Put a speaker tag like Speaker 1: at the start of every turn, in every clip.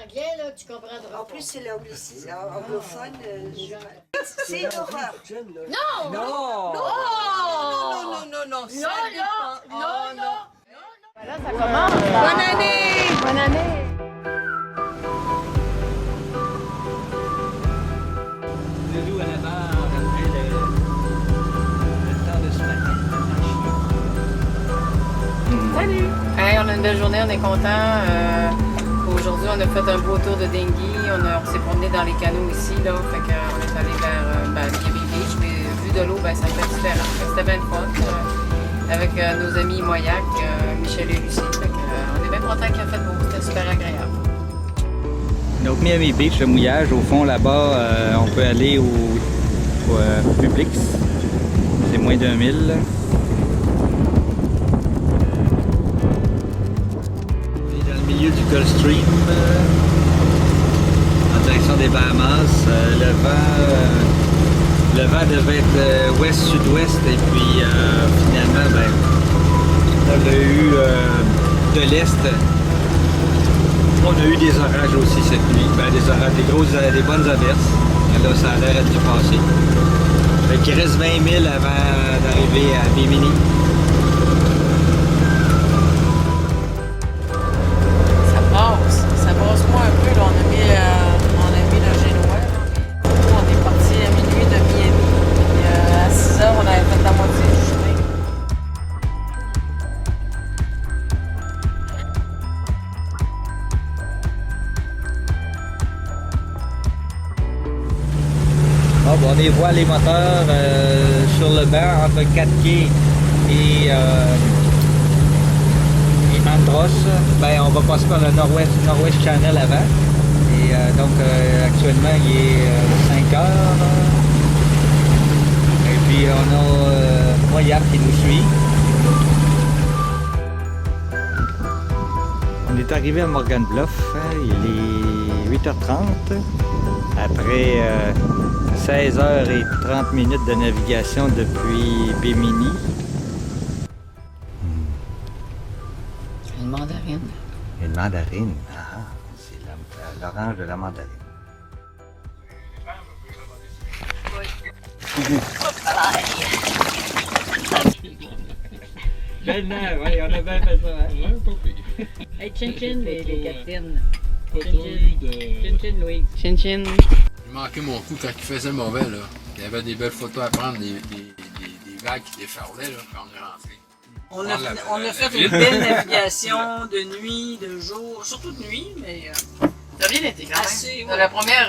Speaker 1: anglais, là, tu comprendras.
Speaker 2: En plus, c'est anglophone. C'est une horreur.
Speaker 1: Non!
Speaker 3: Non!
Speaker 2: Non, ça
Speaker 1: Non,
Speaker 2: dépend.
Speaker 1: non, non, non!
Speaker 4: Là, ça commence.
Speaker 2: Bonne année!
Speaker 4: Bonne année.
Speaker 3: Le loup à la barre après le temps de se mettre.
Speaker 4: Salut. Hey, on a une belle journée, on est contents. Aujourd'hui, on a fait un beau tour de dinghy. On s'est promené dans les canaux ici, là. Fait qu'on est allé vers Miami Beach, mais vu de l'eau, ben, ça fait différent. C'était bien le fun. Avec nos amis Moyac, Michel et Lucie. Fait on est bien contents qu'il a fait beau. C'était super agréable.
Speaker 5: Donc Miami Beach, le mouillage, au fond là-bas, on peut aller au Publix. C'est moins d'1 000. Milieu du Gulf Stream, en direction des Bahamas. Le vent devait être ouest-sud-ouest et puis finalement, ben, on a eu de l'est. On a eu des orages aussi cette nuit. Ben, des orages, des bonnes averses. Là, ça a l'air d'être passé. Fait qu'il reste 20 000 avant d'arriver à Bimini.
Speaker 4: Ça passe moins un peu, là. On a mis le génois. On est parti à minuit de Miami. Puis à 6 heures, on avait fait la moitié du chemin.
Speaker 5: Bon, on les voit les moteurs sur le banc entre 4 quais et Andros. Ben, on va passer par le Nord-West Channel avant. Et donc actuellement il est 5 heures. Et puis on a Moyac qui nous suit. On est arrivé à Morgan Bluff, il est 8h30. Après 16h30 de navigation depuis Bimini.
Speaker 4: Une mandarine.
Speaker 5: Une mandarine. Ah, c'est l'orange de la mandarine. Belle-mère, oui, on a bien fait ça. Hein?
Speaker 3: Ouais, pas pire.
Speaker 4: Hey, chin-chin, les capitaines.
Speaker 3: Pas trop eu de...
Speaker 4: Chin-chin, Louis. Chin-chin.
Speaker 6: J'ai manqué mon coup quand il faisait mauvais, là. Il y avait des belles photos à prendre, des vagues qui déferlaient, là, quand on est rentré.
Speaker 2: On a fait une belle navigation de nuit, de jour, surtout de nuit, mais
Speaker 4: Ça a bien été quand même.
Speaker 2: Assez, ouais.
Speaker 4: La première,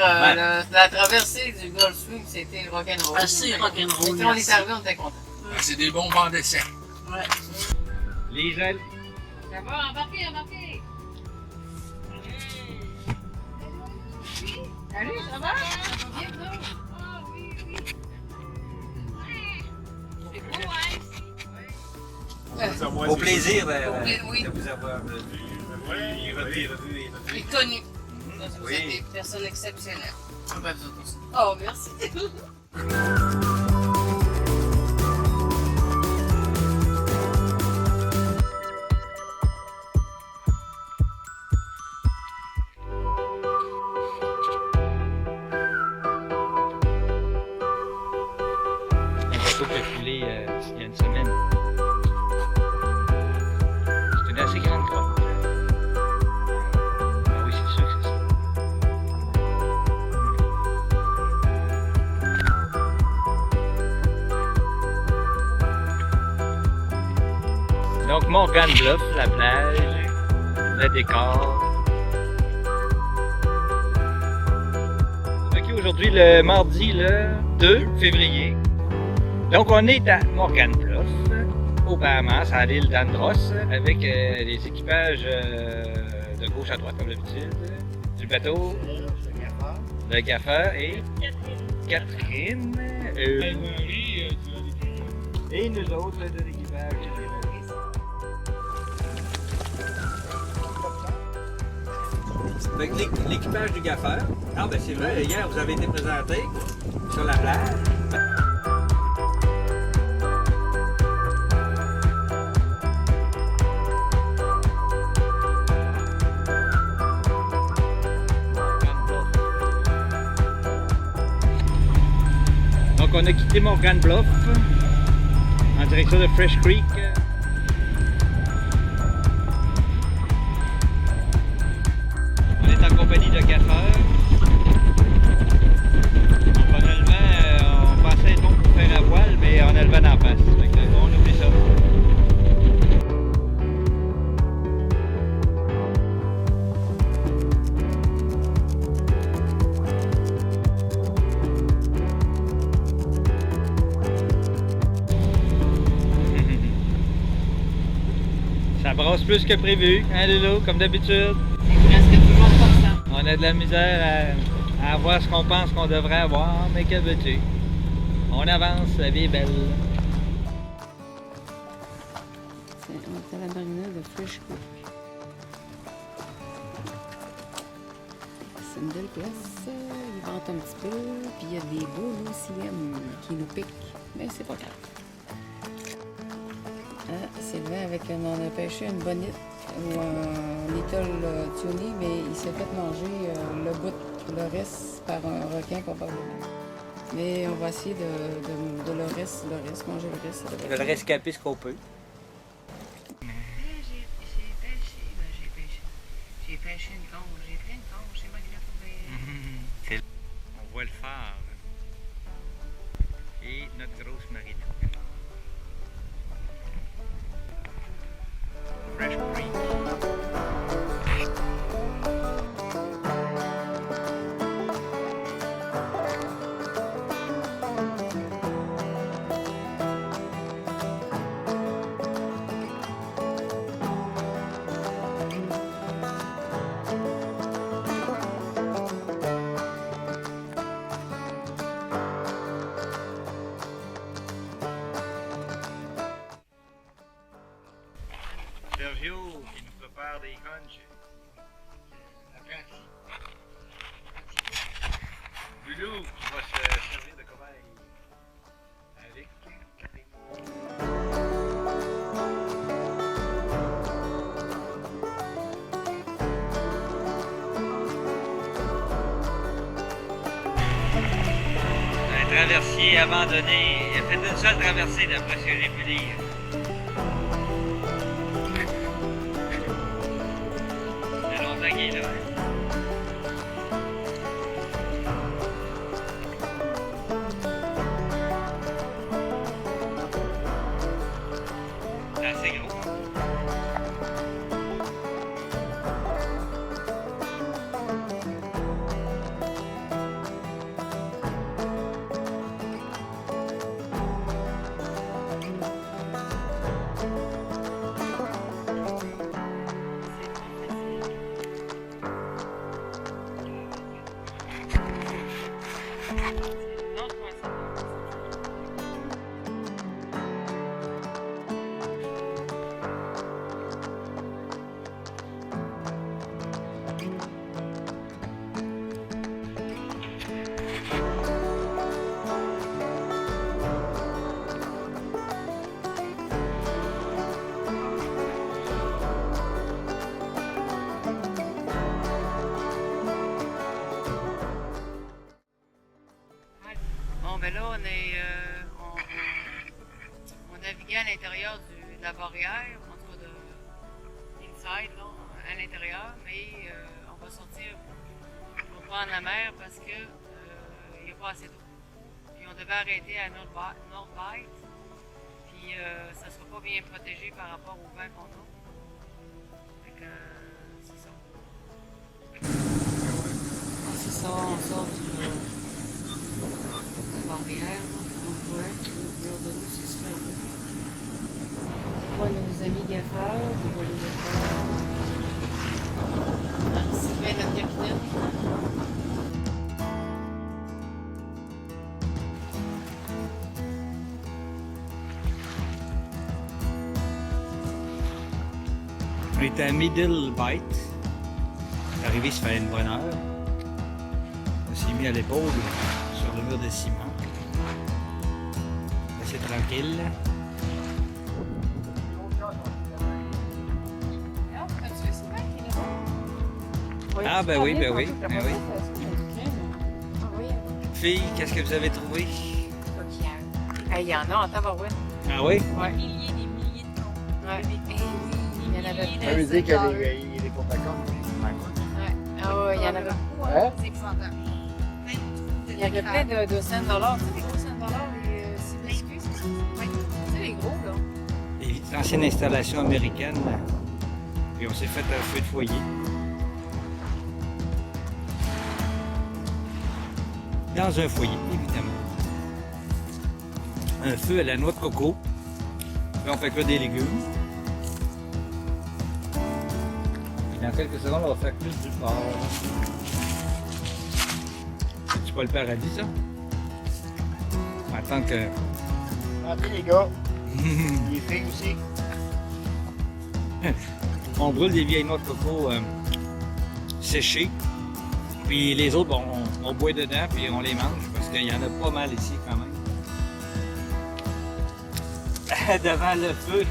Speaker 4: la traversée du Gulf Stream, c'était rock'n'roll.
Speaker 2: assez rock'n'roll.
Speaker 4: Quand on est arrivé, on était contents.
Speaker 6: Ben, c'est des bons vents d'essai.
Speaker 2: Ouais.
Speaker 5: Les gels.
Speaker 4: Ça va, embarquez. Salut, ça va? Bien, toi? Ah oui. C'est beau, hein?
Speaker 5: Au plaisir
Speaker 4: Oui.
Speaker 5: de vous avoir vu. Revu.
Speaker 4: Et connu. Vous
Speaker 5: Oui.
Speaker 4: êtes des personnes exceptionnelles. Ah ben, vous autres aussi. Oh, merci.
Speaker 5: Un bateau qui a coulé il y a une semaine. C'est une assez grande grotte. Ah oui, c'est sûr que c'est ça. Donc Morgan Bluff, la plage, le décor. Ok, aujourd'hui le mardi le 2 février. Donc on est à Morgan Bluff, aux Bahamas, à l'île d'Andros, avec les équipages de gauche à droite comme d'habitude, du bateau, le Gaffer et Catherine, et nous autres de l'équipage. Avec l'équipage du Gaffer. Ah ben c'est vrai, hier vous avez été présenté sur la plage. on a quitté Morgan Bluff en direction de Fresh Creek. On est en compagnie de gaffeurs. Donc on a le vent, on pensait être bon pour faire à voile, mais on a le vent d'en face. Fait que, on oublie ça. Ça brasse plus que prévu, hein Lolo, comme d'habitude.
Speaker 4: C'est presque toujours comme ça.
Speaker 5: On a de la misère à avoir ce qu'on pense qu'on devrait avoir, mais que veux-tu? On avance, la vie est belle.
Speaker 4: On est à la marina de Fresh Creek. C'est une belle place. Il vente un petit peu, puis il y a des beaux luciliennes qui nous piquent, mais c'est pas grave. Sylvain, on a pêché une bonite ou un little tuni, mais il s'est fait manger le reste par un requin probablement. Mais on va essayer de le reste, manger le reste.
Speaker 5: Je vais le rescaper ce qu'on peut.
Speaker 4: J'ai pêché une conche, j'ai pris une conche, c'est moi qui l'ai trouvé.
Speaker 5: On voit le phare. Et notre grosse marina. Fresh Creek. Sergio qui nous prépare des conches. Loulou qui va se servir de cobaye avec. Un traversier abandonné. Il a fait une seule traversée d'après ce que j'ai pu lire. C'est assez gros.
Speaker 4: Ben là, on naviguait à l'intérieur de la barrière, en tout cas de inside, là, à l'intérieur, mais on va sortir pour prendre la mer parce que il n'y a pas assez d'eau. Puis on devait arrêter à North Bight, puis ça ne sera pas bien protégé par rapport au vent qu'on a. Fait que c'est ça. C'est ça, on sort du barrière, on voit, de nous, c'est super beau. On voit nos amis gaffeurs, on voit les gaffeurs. C'est bien notre capitaine.
Speaker 5: On était à Middle Bight. Arrivé, ça fait une bonne heure. On s'est mis à l'épaule sur le mur de ciment. C'est tranquille. Ah ben oui, ben oui, ben oui. Fille, qu'est-ce que vous avez trouvé?
Speaker 4: Il y en a en tabarouette.
Speaker 5: Ah oui?
Speaker 4: Ouais.
Speaker 2: Des milliers de tons.
Speaker 4: Ouais.
Speaker 2: Des
Speaker 4: Il y en avait
Speaker 2: milliers
Speaker 1: Ça veut
Speaker 2: de
Speaker 1: dire
Speaker 2: secteurs.
Speaker 1: qu'il est pas d'accord.
Speaker 4: Ouais. Ah ouais, il y en avait.
Speaker 1: Hein?
Speaker 2: Des épouvantables.
Speaker 4: Il y avait plein de cents dollars. C'est des gros cents dollars, les biscuits, c'est ça? Oui. C'est les gros, là.
Speaker 5: Les anciennes installations américaines. Puis on s'est fait un feu de foyer. Dans un foyer, évidemment. Un feu à la noix de coco. Puis on fait cuire des légumes. Et dans quelques secondes, on va faire plus du porc. C'est pas le paradis, ça? On va attendre que...
Speaker 1: Attendez les gars, les filles aussi.
Speaker 5: On brûle des vieilles noix de coco séchées. Puis les autres, bon, on boit dedans puis on les mange parce qu'il y en a pas mal ici quand même. Devant le feu,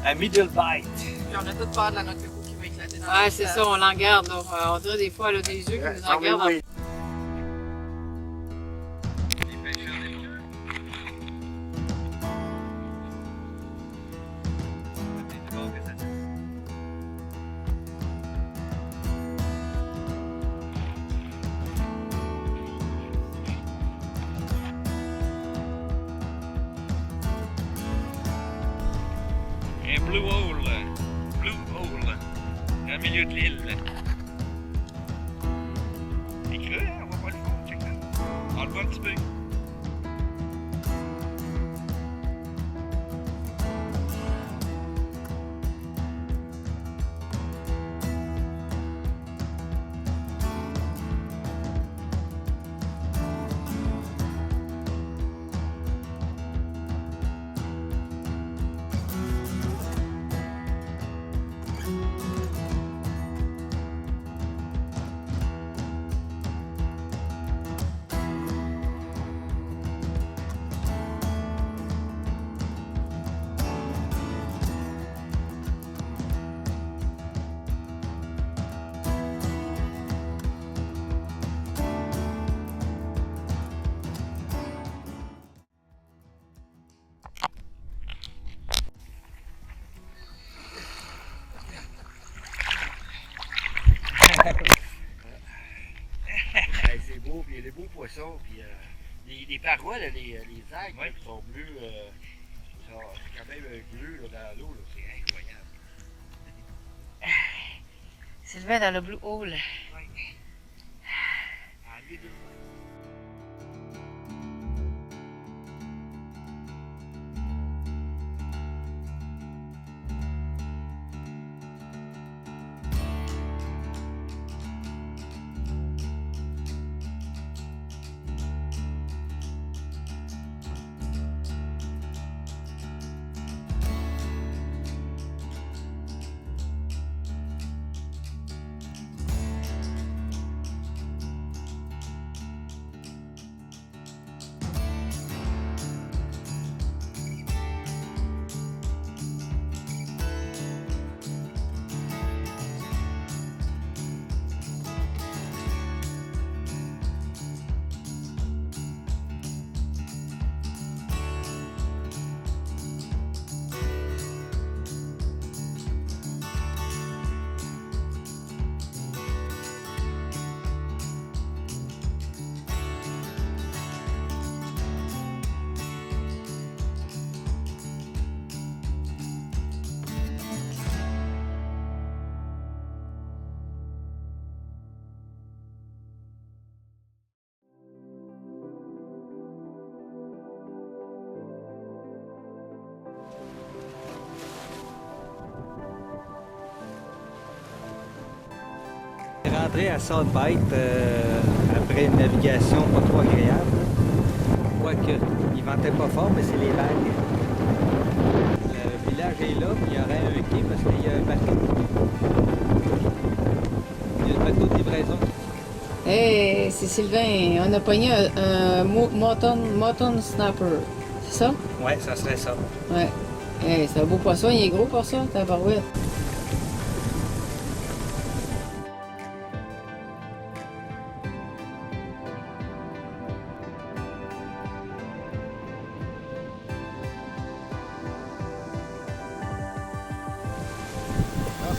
Speaker 5: à Middle Bite.
Speaker 2: Puis on a toute peur de la noix de coco qui va éclater dans
Speaker 4: Ouais, c'est ça, on l'en garde, là. On dirait des fois, là, des yeux qui nous en gardent.
Speaker 1: oui.
Speaker 5: Un Blue Hole. Blue Hole. Au milieu de l'île. C'est creux, hein? On va pas le fond, check ça. On le voit un petit peu.
Speaker 1: C'est beau, puis il y a des beaux poissons, puis les parois, là, les algues là, qui sont bleues, c'est quand même bleu là, dans l'eau, là, c'est incroyable.
Speaker 4: Sylvain dans le Blue Hole.
Speaker 1: En lieu de-
Speaker 5: Rentré à Southbite après une navigation pas trop agréable. Quoique, il ventait pas fort, mais c'est les vagues. Le village est là, puis il y aurait un quai parce qu'il y a un bateau. Il y a un bateau de livraison.
Speaker 4: Hey, c'est Sylvain. On a pogné un mutton snapper. C'est ça?
Speaker 5: Ouais, ça serait ça.
Speaker 4: Ouais. Hey, c'est un beau poisson. Il est gros pour ça, tabarouette.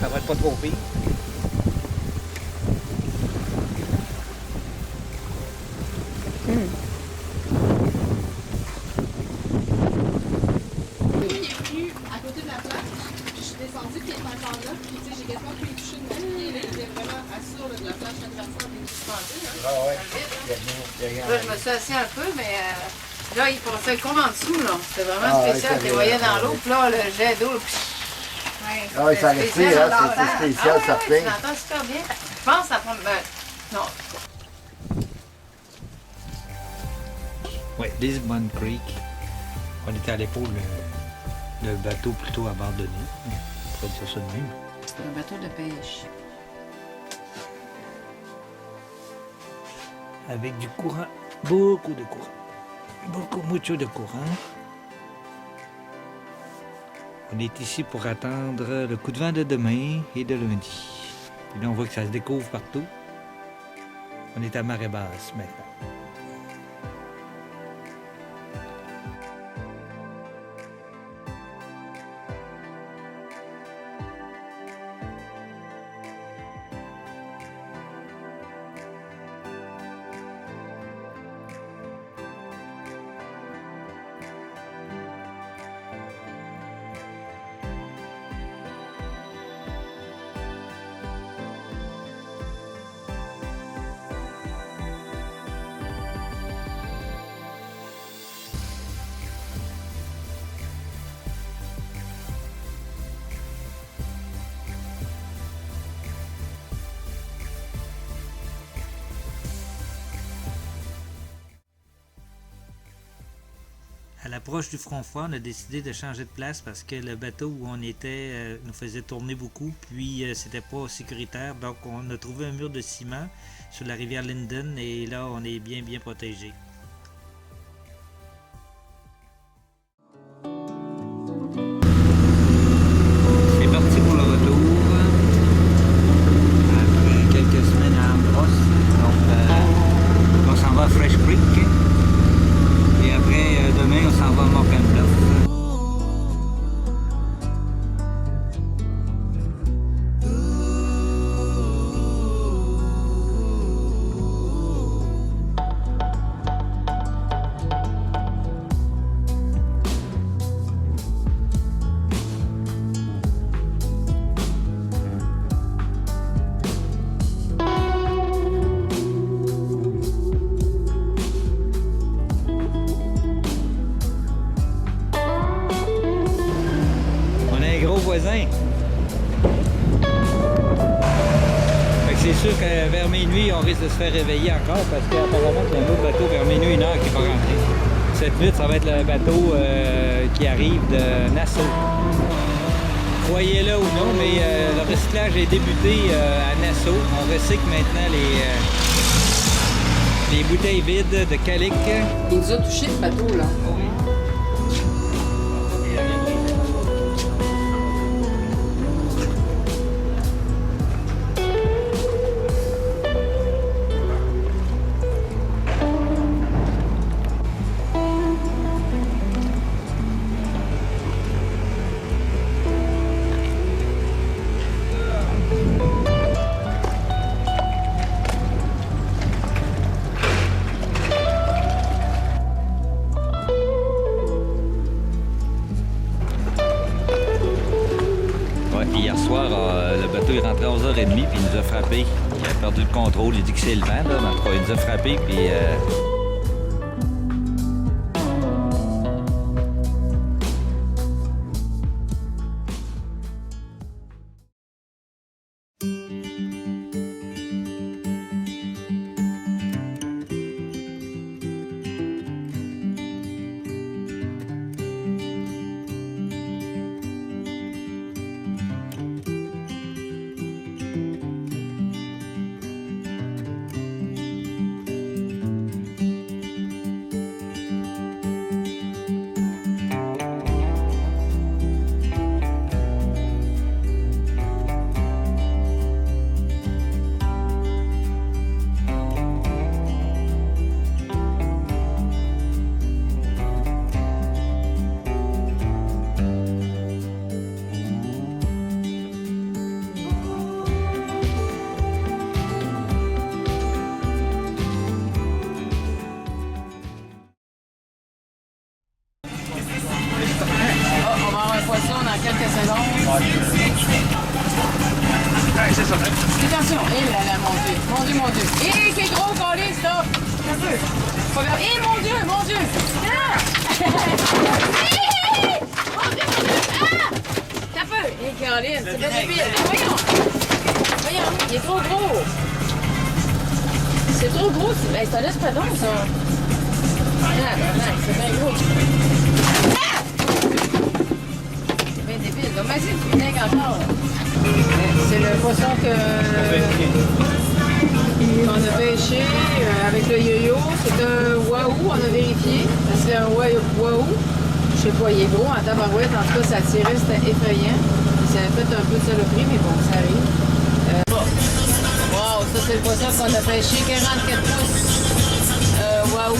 Speaker 5: ça va être pas trop pire.
Speaker 7: Il est venu à côté de la plage, je suis descendue, puis il est encore là, puis tu sais, j'ai quasiment pu y toucher de mon pied, là, il était vraiment assis de la plage transversale, puis suspendu, là.
Speaker 1: Ah ouais.
Speaker 4: Là, je me suis assis un peu, mais là, il passait comme en dessous, là. C'était vraiment spécial. Tu les voyais dans l'eau, puis là, le jet d'eau, là,
Speaker 1: Ah oui, ça respire, hein, c'est spécial, certain.
Speaker 4: Tu l'entends super bien. Je pense que ça prend... non.
Speaker 3: Oui, Lisbon Creek. On était à l'épaule, le bateau plutôt abandonné. On pourrait dire ça de même.
Speaker 4: C'est un bateau de pêche.
Speaker 3: Avec du courant, beaucoup de courant. Mucho de courant. On est ici pour attendre le coup de vent de demain et de lundi. Puis là, on voit que ça se découvre partout. On est à marée basse maintenant. À l'approche du front froid, on a décidé de changer de place parce que le bateau où on était nous faisait tourner beaucoup, puis c'était pas sécuritaire. Donc on a trouvé un mur de ciment sur la rivière Linden et là on est bien protégé. C'est parti pour le retour. Après quelques semaines à Ambrosse, donc on s'en va à Fresh Creek. Et après, demain, on s'en va à Morgan Bluff. Voisin. C'est sûr que vers minuit, on risque de se faire réveiller encore parce qu'apparemment, il y a un autre bateau vers minuit, 1 heure qui va rentrer. Cette nuit, ça va être le bateau qui arrive de Nassau. Croyez-le ou non, mais le recyclage est débuté à Nassau. On recycle maintenant les bouteilles vides de Calic.
Speaker 4: Il nous a touché ce bateau, là.
Speaker 5: Oui. Hier soir, le bateau est rentré à 11h30 puis il nous a frappé. Il a perdu le contrôle, il dit que c'est le vent, là, mais en tout cas, il nous a frappé puis...
Speaker 4: dans quelques secondes.
Speaker 5: C'est ça.
Speaker 4: Attention, et là, là, mon Dieu, mon Dieu, mon Dieu. Et c'est gros, collé, stop. Un peu. Pas grave. Et mon Dieu, mon Dieu. Ah! Mon Dieu, mon Dieu. Ah! T'as peu. Et Caroline, c'est pas débile. Voyons. Voyons, il est trop gros. C'est trop gros. Ben, ça laisse pas donc, ça. Ah, ben, c'est bien gros. Ah! C'est bien débile. Donc, vas-y, tu vinaigre encore. C'est le poisson qu'on a pêché avec le yo-yo. C'est un wahoo, on a vérifié. C'est un wahoo. Je sais pas, il est gros en tabarouette. En tout cas, ça tirait, c'était effrayant. Ça a fait un peu de saloperie, mais bon, ça arrive. Wow, ça c'est le poisson qu'on a pêché. 44 pouces. Wahoo.